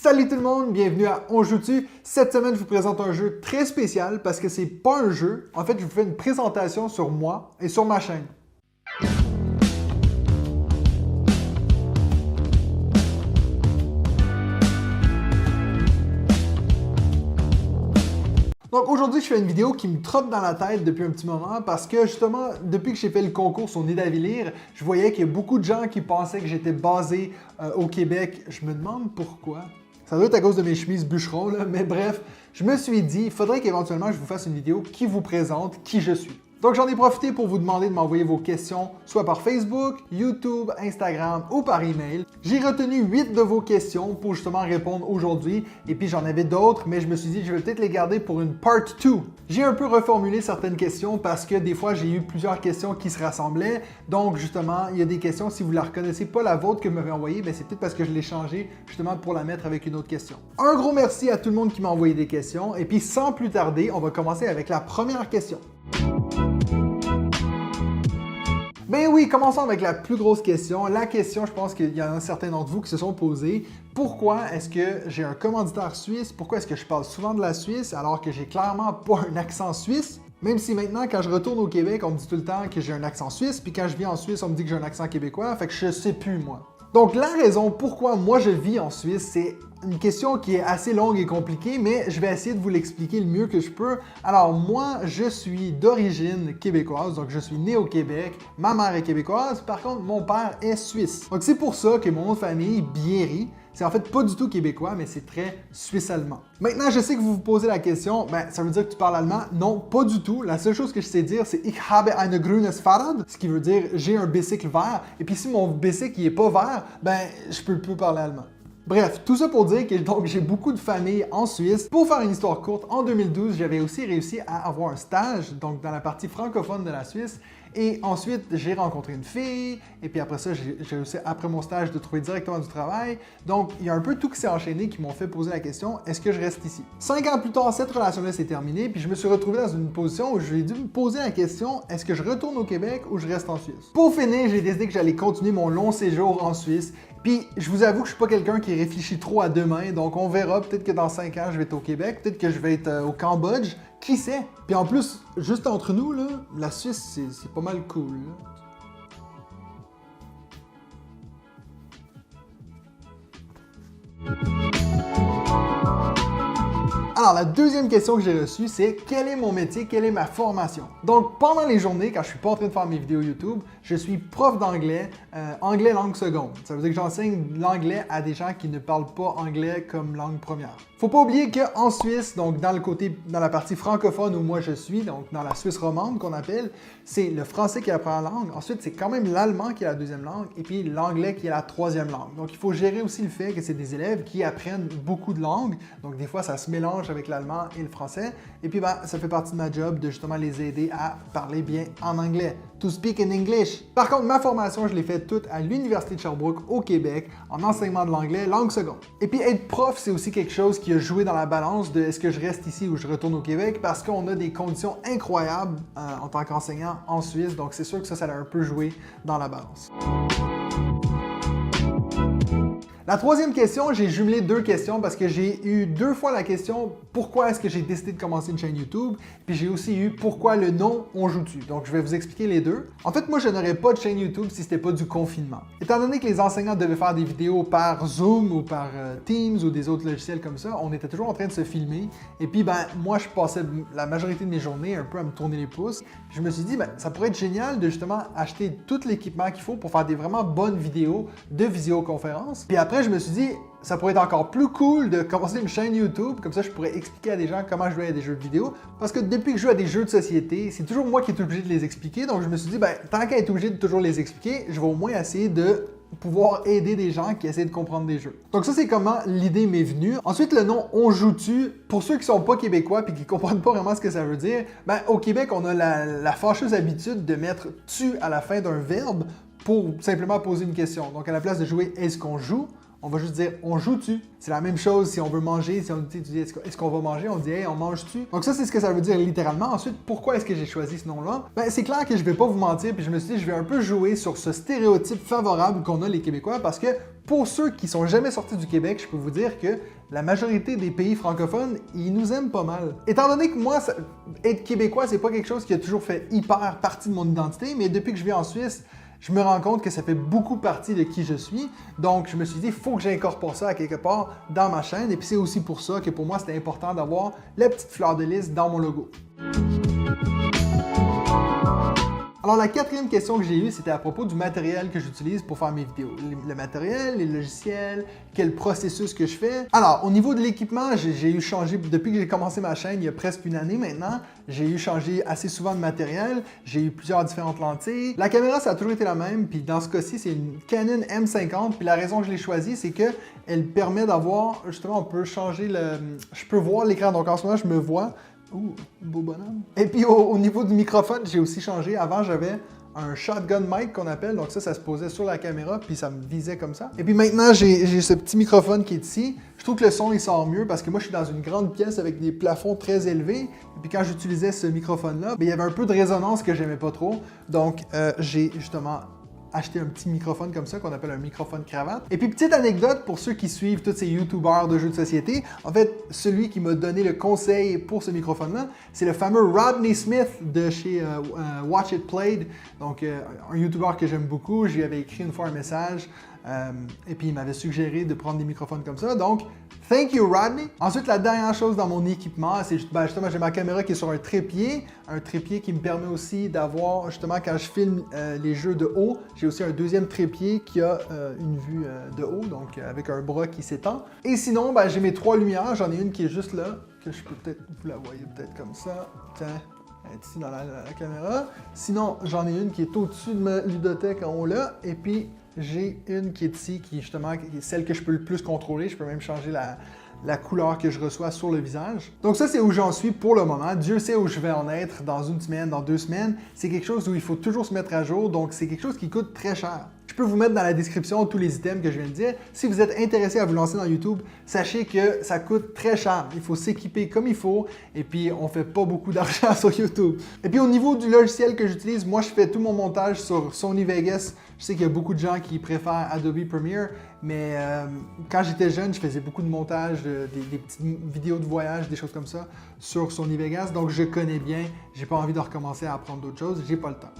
Salut tout le monde, bienvenue à On Joue-tu. Cette semaine, je vous présente un jeu très spécial parce que c'est pas un jeu. En fait, je vous fais une présentation sur moi et sur ma chaîne. Donc aujourd'hui, je fais une vidéo qui me trotte dans la tête depuis un petit moment parce que justement, depuis que j'ai fait le concours sur Nid à Villers, je voyais qu'il y a beaucoup de gens qui pensaient que j'étais basé au Québec. Je me demande pourquoi. Ça doit être à cause de mes chemises bûcherons, là, mais bref, je me suis dit, il faudrait qu'éventuellement je vous fasse une vidéo qui vous présente qui je suis. Donc j'en ai profité pour vous demander de m'envoyer vos questions, soit par Facebook, YouTube, Instagram ou par email. J'ai retenu 8 de vos questions pour justement répondre aujourd'hui, et puis j'en avais d'autres, mais je me suis dit que je vais peut-être les garder pour une part 2. J'ai un peu reformulé certaines questions parce que des fois j'ai eu plusieurs questions qui se rassemblaient, donc justement il y a des questions, si vous ne la reconnaissez pas la vôtre que vous m'avez envoyée, ben c'est peut-être parce que je l'ai changée justement pour la mettre avec une autre question. Un gros merci à tout le monde qui m'a envoyé des questions, et puis sans plus tarder, on va commencer avec la première question. Ben oui, commençons avec la plus grosse question. La question, je pense qu'il y en a certains d'entre vous qui se sont posés. Pourquoi est-ce que j'ai un commanditaire suisse? Pourquoi est-ce que je parle souvent de la Suisse alors que j'ai clairement pas un accent suisse? Même si maintenant, quand je retourne au Québec, on me dit tout le temps que j'ai un accent suisse, puis quand je vis en Suisse, on me dit que j'ai un accent québécois, fait que je sais plus, moi. Donc la raison pourquoi moi je vis en Suisse, c'est une question qui est assez longue et compliquée, mais je vais essayer de vous l'expliquer le mieux que je peux. Alors moi, je suis d'origine québécoise, donc je suis né au Québec, ma mère est québécoise, par contre mon père est suisse. Donc c'est pour ça que mon nom de famille, Bierry, c'est en fait pas du tout québécois, mais c'est très suisse-allemand. Maintenant, je sais que vous vous posez la question, ben ça veut dire que tu parles allemand? Non, pas du tout. La seule chose que je sais dire, c'est Ich habe ein grünes Fahrrad, ce qui veut dire j'ai un bicycle vert. Et puis si mon bicycle il est pas vert, ben je peux plus parler allemand. Bref, tout ça pour dire que donc j'ai beaucoup de familles en Suisse. Pour faire une histoire courte, en 2012, j'avais aussi réussi à avoir un stage, donc dans la partie francophone de la Suisse. Et ensuite, j'ai rencontré une fille, et puis après ça, j'ai réussi, après mon stage, de trouver directement du travail. Donc, il y a un peu tout qui s'est enchaîné qui m'ont fait poser la question, est-ce que je reste ici? 5 ans plus tard, cette relation-là s'est terminée, puis je me suis retrouvé dans une position où j'ai dû me poser la question, est-ce que je retourne au Québec ou je reste en Suisse? Pour finir, j'ai décidé que j'allais continuer mon long séjour en Suisse. Puis, je vous avoue que je suis pas quelqu'un qui réfléchit trop à demain, donc on verra, peut-être que dans 5 ans, je vais être au Québec, peut-être que je vais être au Cambodge, qui sait? Puis en plus, juste entre nous, là, la Suisse, c'est pas mal cool, là. Alors, la deuxième question que j'ai reçue, c'est quel est mon métier, quelle est ma formation? Donc, pendant les journées, quand je suis pas en train de faire mes vidéos YouTube, je suis prof d'anglais, anglais langue seconde. Ça veut dire que j'enseigne l'anglais à des gens qui ne parlent pas anglais comme langue première. Faut pas oublier qu'en Suisse, donc dans la partie francophone où moi je suis, donc dans la Suisse romande qu'on appelle, c'est le français qui est la première langue. Ensuite, c'est quand même l'allemand qui est la deuxième langue, et puis l'anglais qui est la troisième langue. Donc, il faut gérer aussi le fait que c'est des élèves qui apprennent beaucoup de langues. Donc, des fois, ça se mélange avec l'allemand et le français. Et puis, ben, ça fait partie de ma job de justement les aider à parler bien en anglais. To speak in English. Par contre, ma formation, je l'ai faite toute à l'Université de Sherbrooke au Québec en enseignement de l'anglais langue seconde. Et puis, être prof, c'est aussi quelque chose qui a joué dans la balance de est-ce que je reste ici ou je retourne au Québec parce qu'on a des conditions incroyables en tant qu'enseignant en Suisse. Donc, c'est sûr que ça a un peu joué dans la balance. La troisième question, j'ai jumelé deux questions parce que j'ai eu 2 fois la question pourquoi est-ce que j'ai décidé de commencer une chaîne YouTube, puis j'ai aussi eu pourquoi le nom On Joue-tu. Donc je vais vous expliquer les deux. En fait, moi je n'aurais pas de chaîne YouTube si c'était pas du confinement. Étant donné que les enseignants devaient faire des vidéos par Zoom ou par Teams ou des autres logiciels comme ça, on était toujours en train de se filmer. Et puis ben moi je passais la majorité de mes journées un peu à me tourner les pouces. Je me suis dit ben ça pourrait être génial de justement acheter tout l'équipement qu'il faut pour faire des vraiment bonnes vidéos de visioconférence. Puis après je me suis dit, ça pourrait être encore plus cool de commencer une chaîne YouTube, comme ça je pourrais expliquer à des gens comment jouer à des jeux de vidéo, parce que depuis que je joue à des jeux de société, c'est toujours moi qui est obligé de les expliquer, donc je me suis dit, ben, tant qu'à être obligé de toujours les expliquer, je vais au moins essayer de pouvoir aider des gens qui essaient de comprendre des jeux. Donc ça, c'est comment l'idée m'est venue. Ensuite, le nom On Joue-tu, pour ceux qui sont pas québécois et qui comprennent pas vraiment ce que ça veut dire, ben, au Québec, on a la fâcheuse habitude de mettre « tu » à la fin d'un verbe pour simplement poser une question. Donc à la place de jouer « est-ce qu'on joue », on va juste dire « on joue-tu ». C'est la même chose si on veut manger, si on dit « est-ce qu'on va manger », on dit « hey, on mange-tu ». Donc ça, c'est ce que ça veut dire littéralement. Ensuite, pourquoi est-ce que j'ai choisi ce nom-là? Ben, c'est clair que je vais pas vous mentir, puis je me suis dit, je vais un peu jouer sur ce stéréotype favorable qu'on a les Québécois, parce que pour ceux qui sont jamais sortis du Québec, je peux vous dire que la majorité des pays francophones, ils nous aiment pas mal. Étant donné que moi, être québécois, c'est pas quelque chose qui a toujours fait hyper partie de mon identité, mais depuis que je vis en Suisse, je me rends compte que ça fait beaucoup partie de qui je suis. Donc, je me suis dit, il faut que j'incorpore ça à quelque part dans ma chaîne. Et puis, c'est aussi pour ça que pour moi, c'était important d'avoir la petite fleur de lys dans mon logo. Alors, la quatrième question que j'ai eue, c'était à propos du matériel que j'utilise pour faire mes vidéos. Le matériel, les logiciels, quel processus que je fais. Alors, au niveau de l'équipement, j'ai eu changé, depuis que j'ai commencé ma chaîne, il y a presque une année maintenant, j'ai eu changé assez souvent de matériel. J'ai eu plusieurs différentes lentilles. La caméra, ça a toujours été la même, puis dans ce cas-ci, c'est une Canon M50. Puis la raison que je l'ai choisie, c'est qu'elle permet d'avoir, justement, on peut changer je peux voir l'écran, donc en ce moment, je me vois. Ouh, beau bonhomme. Et puis au niveau du microphone, j'ai aussi changé. Avant, j'avais un shotgun mic qu'on appelle. Donc ça se posait sur la caméra, puis ça me visait comme ça. Et puis maintenant, j'ai ce petit microphone qui est ici. Je trouve que le son, il sort mieux parce que moi, je suis dans une grande pièce avec des plafonds très élevés. Et puis quand j'utilisais ce microphone-là, il y avait un peu de résonance que j'aimais pas trop. Donc j'ai justement acheter un petit microphone comme ça qu'on appelle un microphone cravate. Et puis petite anecdote pour ceux qui suivent tous ces youtubeurs de jeux de société, en fait celui qui m'a donné le conseil pour ce microphone-là, c'est le fameux Rodney Smith de chez Watch It Played, donc un youtubeur que j'aime beaucoup. Je lui avais écrit une fois un message et puis il m'avait suggéré de prendre des microphones comme ça, donc thank you Rodney. Ensuite, la dernière chose dans mon équipement, c'est justement j'ai ma caméra qui est sur un trépied qui me permet aussi d'avoir, justement quand je filme les jeux de haut, j'ai aussi un deuxième trépied qui a une vue de haut, donc avec un bras qui s'étend. Et sinon, j'ai mes 3 lumières, j'en ai une qui est juste là, que je peux peut-être, vous la voyez peut-être comme ça, tiens, elle est ici dans la caméra. Sinon, j'en ai une qui est au-dessus de ma ludothèque en haut là, et puis j'ai une qui est ici, qui justement est celle que je peux le plus contrôler. Je peux même changer la couleur que je reçois sur le visage. Donc ça, c'est où j'en suis pour le moment. Dieu sait où je vais en être dans une semaine, dans 2 semaines. C'est quelque chose où il faut toujours se mettre à jour, donc c'est quelque chose qui coûte très cher. Je peux vous mettre dans la description tous les items que je viens de dire. Si vous êtes intéressé à vous lancer dans YouTube, sachez que ça coûte très cher. Il faut s'équiper comme il faut et puis on fait pas beaucoup d'argent sur YouTube. Et puis au niveau du logiciel que j'utilise, moi je fais tout mon montage sur Sony Vegas. Je sais qu'il y a beaucoup de gens qui préfèrent Adobe Premiere, mais quand j'étais jeune, je faisais beaucoup de montage, des petites vidéos de voyage, des choses comme ça sur Sony Vegas. Donc je connais bien, j'ai pas envie de recommencer à apprendre d'autres choses, j'ai pas le temps.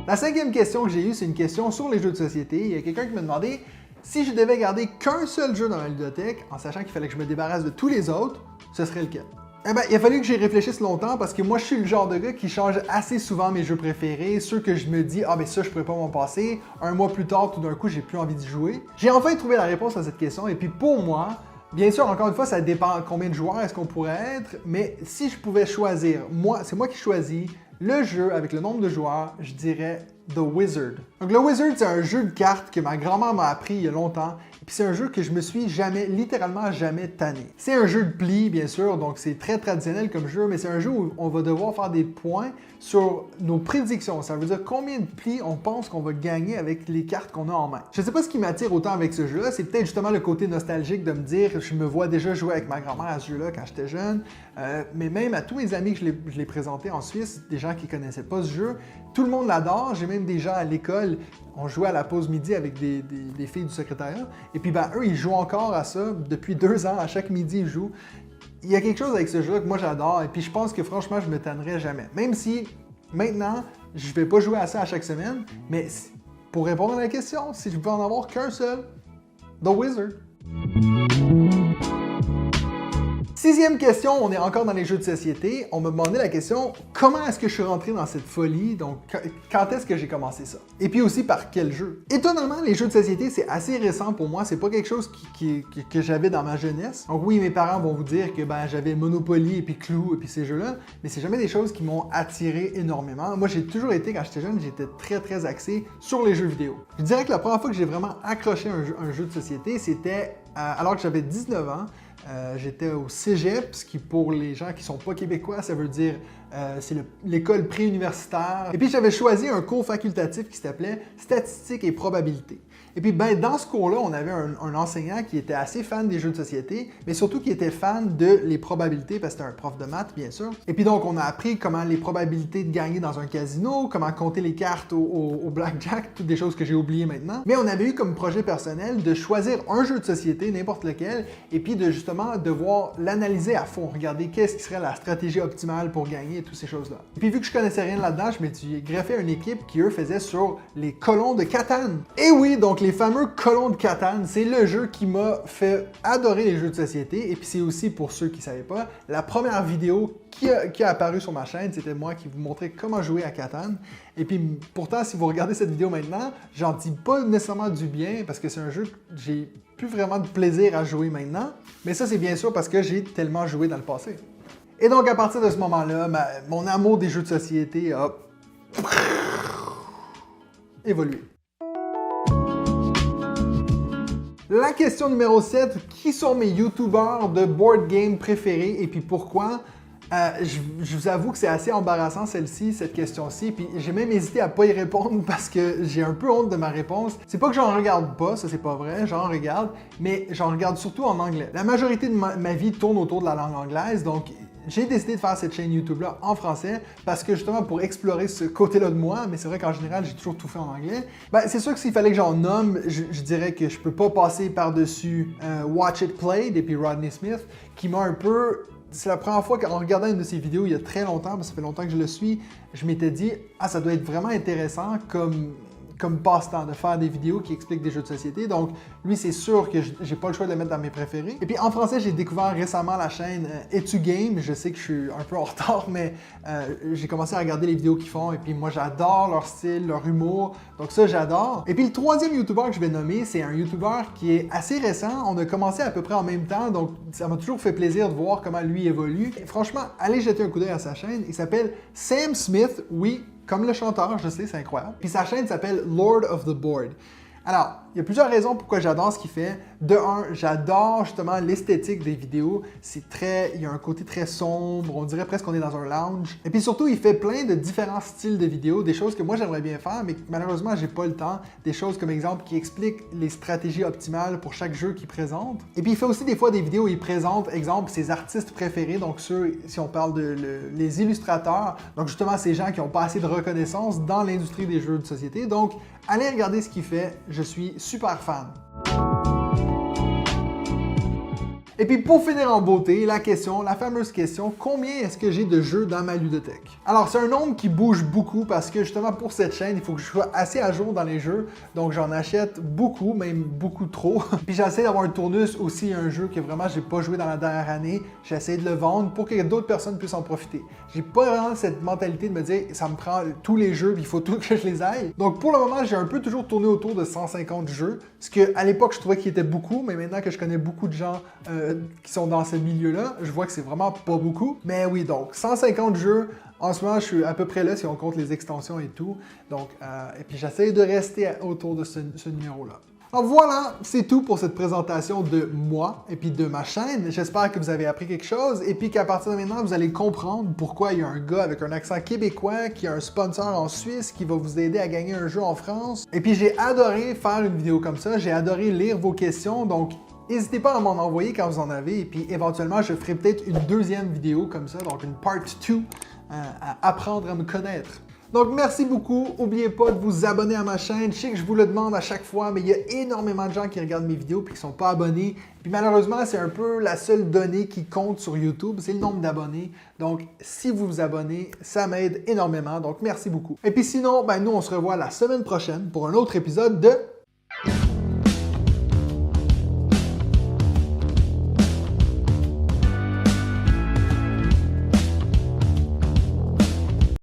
La 5e question que j'ai eue, c'est une question sur les jeux de société. Il y a quelqu'un qui m'a demandé si je devais garder qu'un seul jeu dans ma ludothèque, en sachant qu'il fallait que je me débarrasse de tous les autres, ce serait lequel? Eh bien, il a fallu que j'y réfléchisse longtemps parce que moi, je suis le genre de gars qui change assez souvent mes jeux préférés, ceux que je me dis « Ah, mais ça, je pourrais pas m'en passer ». Un mois plus tard, tout d'un coup, j'ai plus envie d'y jouer. J'ai enfin trouvé la réponse à cette question et puis pour moi, bien sûr, encore une fois, ça dépend combien de joueurs est-ce qu'on pourrait être, mais si je pouvais choisir, c'est moi qui choisis le jeu avec le nombre de joueurs, je dirais The Wizard. Donc le Wizard, c'est un jeu de cartes que ma grand-mère m'a appris il y a longtemps. Et puis c'est un jeu que je me suis littéralement jamais tanné. C'est un jeu de pli, bien sûr, donc c'est très traditionnel comme jeu, mais c'est un jeu où on va devoir faire des points sur nos prédictions. Ça veut dire combien de plis on pense qu'on va gagner avec les cartes qu'on a en main. Je sais pas ce qui m'attire autant avec ce jeu-là, c'est peut-être justement le côté nostalgique de me dire je me vois déjà jouer avec ma grand-mère à ce jeu-là quand j'étais jeune, mais même à tous mes amis que je l'ai présenté en Suisse, des gens qui connaissaient pas ce jeu, tout le monde l'adore. J'ai même des gens à l'école, on jouait à la pause midi avec des filles du secrétariat, et puis eux, ils jouent encore à ça depuis 2 ans, à chaque midi, ils jouent. Il y a quelque chose avec ce jeu-là que moi j'adore, et puis je pense que franchement, je me tannerai jamais. Même si, maintenant, je vais pas jouer à ça à chaque semaine, mais pour répondre à la question, si je peux en avoir qu'un seul, The Wizard. 6e question, on est encore dans les jeux de société. On m'a demandé la question, comment est-ce que je suis rentré dans cette folie? Donc, quand est-ce que j'ai commencé ça? Et puis aussi, par quel jeu? Étonnamment, les jeux de société, c'est assez récent pour moi. C'est pas quelque chose que j'avais dans ma jeunesse. Donc oui, mes parents vont vous dire que j'avais Monopoly et puis Clou et puis ces jeux-là, mais c'est jamais des choses qui m'ont attiré énormément. Moi, j'ai toujours été, quand j'étais jeune, j'étais très, très axé sur les jeux vidéo. Je dirais que la première fois que j'ai vraiment accroché un jeu de société, c'était alors que j'avais 19 ans. J'étais au Cégep, ce qui pour les gens qui sont pas québécois, ça veut dire c'est l'école préuniversitaire. Et puis j'avais choisi un cours facultatif qui s'appelait Statistique et probabilité. Et puis, ben, dans ce cours-là, on avait un enseignant qui était assez fan des jeux de société, mais surtout qui était fan de les probabilités, parce que c'était un prof de maths, bien sûr. Et puis donc, on a appris comment les probabilités de gagner dans un casino, comment compter les cartes au blackjack, toutes des choses que j'ai oubliées maintenant. Mais on avait eu comme projet personnel de choisir un jeu de société, n'importe lequel, et puis de justement devoir l'analyser à fond, regarder qu'est-ce qui serait la stratégie optimale pour gagner et toutes ces choses-là. Et puis vu que je connaissais rien là-dedans, je m'étais greffé à une équipe qui, eux, faisait sur les colons de Catan. Et oui, donc les fameux colons de Catan, c'est le jeu qui m'a fait adorer les jeux de société, et puis c'est aussi, pour ceux qui ne savaient pas, la première vidéo qui a apparu sur ma chaîne, c'était moi qui vous montrais comment jouer à Catan. Et puis pourtant, si vous regardez cette vidéo maintenant, j'en dis pas nécessairement du bien, parce que c'est un jeu que j'ai plus vraiment de plaisir à jouer maintenant, mais ça c'est bien sûr parce que j'ai tellement joué dans le passé. Et donc à partir de ce moment-là, mon amour des jeux de société a évolué. La question numéro 7, qui sont mes youtubeurs de board game préférés et puis pourquoi? Je vous avoue que c'est assez embarrassant cette question-ci, puis j'ai même hésité à pas y répondre parce que j'ai un peu honte de ma réponse. C'est pas que j'en regarde pas, ça c'est pas vrai, j'en regarde, mais j'en regarde surtout en anglais. La majorité de ma vie tourne autour de la langue anglaise, donc j'ai décidé de faire cette chaîne YouTube-là en français parce que justement pour explorer ce côté-là de moi, mais c'est vrai qu'en général j'ai toujours tout fait en anglais. Ben, c'est sûr que s'il fallait que j'en nomme, je dirais que je peux pas passer par-dessus Watch It Played et puis Rodney Smith qui m'a un peu... C'est la première fois qu'en regardant une de ses vidéos il y a très longtemps, parce que ça fait longtemps que je le suis, je m'étais dit « Ah, ça doit être vraiment intéressant comme passe-temps de faire des vidéos qui expliquent des jeux de société. » Donc, lui, c'est sûr que j'ai pas le choix de le mettre dans mes préférés. Et puis, en français, j'ai découvert récemment la chaîne Etu Game. Je sais que je suis un peu en retard, mais j'ai commencé à regarder les vidéos qu'ils font. Et puis, moi, j'adore leur style, leur humour. Donc ça, j'adore. Et puis, le troisième YouTuber que je vais nommer, c'est un YouTuber qui est assez récent. On a commencé à peu près en même temps. Donc, ça m'a toujours fait plaisir de voir comment lui évolue. Et franchement, allez jeter un coup d'œil à sa chaîne. Il s'appelle Sam Smith. Oui, comme le chanteur, je sais, c'est incroyable. Puis sa chaîne s'appelle Lord of the Board. Alors, il y a plusieurs raisons pourquoi j'adore ce qu'il fait. De un, j'adore justement l'esthétique des vidéos. Il y a un côté très sombre, on dirait presque qu'on est dans un lounge. Et puis surtout, il fait plein de différents styles de vidéos, des choses que moi j'aimerais bien faire, mais malheureusement, j'ai pas le temps. Des choses comme exemple qui expliquent les stratégies optimales pour chaque jeu qu'il présente. Et puis il fait aussi des fois des vidéos où il présente, exemple, ses artistes préférés, donc ceux, si on parle les illustrateurs, donc justement ces gens qui n'ont pas assez de reconnaissance dans l'industrie des jeux de société. Donc, allez regarder ce qu'il fait, je suis super fan. Et puis pour finir en beauté, la fameuse question, combien est-ce que j'ai de jeux dans ma ludothèque? Alors c'est un nombre qui bouge beaucoup parce que justement pour cette chaîne, il faut que je sois assez à jour dans les jeux, donc j'en achète beaucoup, même beaucoup trop. Puis j'essaie d'avoir un tournus aussi, un jeu que vraiment j'ai pas joué dans la dernière année, j'essaie de le vendre pour que d'autres personnes puissent en profiter. J'ai pas vraiment cette mentalité de me dire, ça me prend tous les jeux, puis il faut tout que je les aille. Donc pour le moment, j'ai un peu toujours tourné autour de 150 jeux, ce que à l'époque je trouvais qu'il était beaucoup, mais maintenant que je connais beaucoup de gens qui sont dans ce milieu-là, je vois que c'est vraiment pas beaucoup. Mais oui, donc 150 jeux. En ce moment, je suis à peu près là si on compte les extensions et tout. Donc, et puis j'essaie de rester autour de ce numéro-là. Alors voilà, c'est tout pour cette présentation de moi et puis de ma chaîne. J'espère que vous avez appris quelque chose et puis qu'à partir de maintenant, vous allez comprendre pourquoi il y a un gars avec un accent québécois qui a un sponsor en Suisse qui va vous aider à gagner un jeu en France. Et puis j'ai adoré faire une vidéo comme ça, j'ai adoré lire vos questions, donc n'hésitez pas à m'en envoyer quand vous en avez et puis éventuellement je ferai peut-être une deuxième vidéo comme ça, donc une part 2 à apprendre à me connaître. Donc merci beaucoup, n'oubliez pas de vous abonner à ma chaîne, je sais que je vous le demande à chaque fois, mais il y a énormément de gens qui regardent mes vidéos et qui ne sont pas abonnés. Puis malheureusement, c'est un peu la seule donnée qui compte sur YouTube, c'est le nombre d'abonnés. Donc si vous vous abonnez, ça m'aide énormément, donc merci beaucoup. Et puis sinon, nous on se revoit la semaine prochaine pour un autre épisode de